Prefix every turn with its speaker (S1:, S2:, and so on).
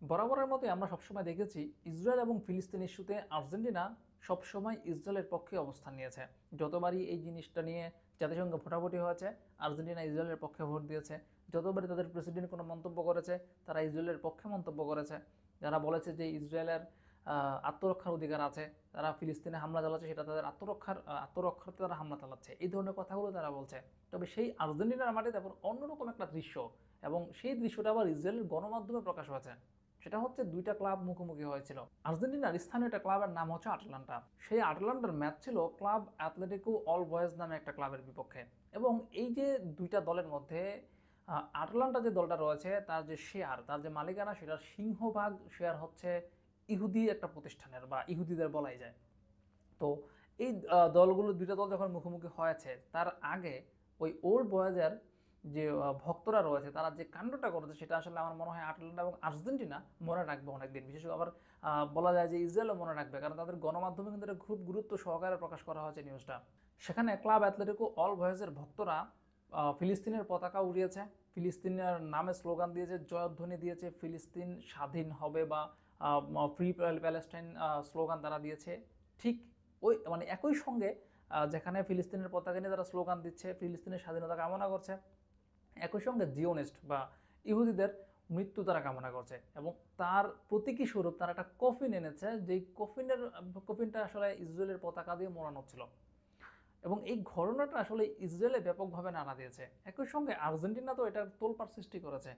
S1: বরাবরের মতোই আমরা সবসময় দেখেছি ইসরায়েল এবং ফিলিস্তিন ইস্যুতে আর্জেন্টিনা সবসময় ইসরায়েলের পক্ষে অবস্থান নিয়েছে। যতবারই এই জিনিসটা নিয়ে জাতিসংঘে ভোটাভুটি হয়েছে, আর্জেন্টিনা ইসরায়েলের পক্ষে ভোট দিয়েছে। যতবারই তাদের প্রেসিডেন্ট কোনো মন্তব্য করেছে, তারা ইসরায়েলের পক্ষে মন্তব্য করেছে। যারা বলেছে যে ইসরায়েলের আত্মরক্ষার অধিকার আছে, তারা ফিলিস্তিনে হামলা চালাচ্ছে, সেটা তাদের আত্মরক্ষার্থে তারা হামলা চালাচ্ছে, এই ধরনের কথাগুলো তারা বলছে। তবে সেই আর্জেন্টিনার মাটিতে তারপর অন্যরকম একটা দৃশ্য, এবং সেই দৃশ্যটা আবার ইসরায়েলের গণমাধ্যমে প্রকাশ হয়েছে। সেটা হচ্ছে দুইটা ক্লাব মুখোমুখি হয়েছিল। আর্জেন্টিনার স্থানীয় একটা ক্লাবের নাম হচ্ছে আটলান্টা। সেই আটলান্টার ম্যাচ ছিল ক্লাব অ্যাথলেটিকো অল বয়েজ নামে একটা ক্লাবের বিপক্ষে। এবং এই যে দুইটা দলের মধ্যে আটলান্টা যে দলটা রয়েছে, তার যে শেয়ার, তার যে মালিকানা, সেটার সিংহভাগ শেয়ার হচ্ছে ইহুদি একটা প্রতিষ্ঠানের, বা ইহুদিদের বলাই যায়। তো এই দলগুলো, দুইটা দল যখন মুখোমুখি হয়েছে, তার আগে ওই ওল্ড বয়েজের যে ভক্তরা রয়েছে, তারা যে কাণ্ডটা করেছে, সেটা আসলে আমার মনে হয় আটলান্টা এবং আর্জেন্টিনা মনে রাখবে অনেকদিন। বিশেষ করে আবার বলা যায় যে ইসরায়েলও মনে রাখবে, কারণ তাদের গণমাধ্যমে কিন্তু এটা খুব গুরুত্ব সহকারে প্রকাশ করা হয়েছে নিউজটা। সেখানে ক্লাব অ্যাথলেটিকো অল বয়েজের ভক্তরা ফিলিস্তিনের পতাকা উড়িয়েছে, ফিলিস্তিনের নামে স্লোগান দিয়েছে, জয়ধ্বনি দিয়েছে, ফিলিস্তিন স্বাধীন হবে বা ফ্রি প্যালেস্টাইন স্লোগান তারা দিয়েছে। ঠিক ওই মানে একই সঙ্গে যেখানে ফিলিস্তিনের পতাকা নিয়ে তারা স্লোগান দিচ্ছে, ফিলিস্তিনের স্বাধীনতা কামনা করছে, একই সঙ্গে জিওনিস্ট বা ইহুদিদের মৃত্যু তারা কামনা করছে। এবং তার প্রতীকী স্বরূপ তারা একটা কফিন এনেছে, যেই কফিনটা আসলে ইসরায়েলের পতাকা দিয়ে মোড়ানো ছিল। এবং এই ঘটনাটা আসলে ইসরায়েলে ব্যাপকভাবে নাড়া দিয়েছে। একই সঙ্গে আর্জেন্টিনা তো এটার তোলপাড় সৃষ্টি করেছে।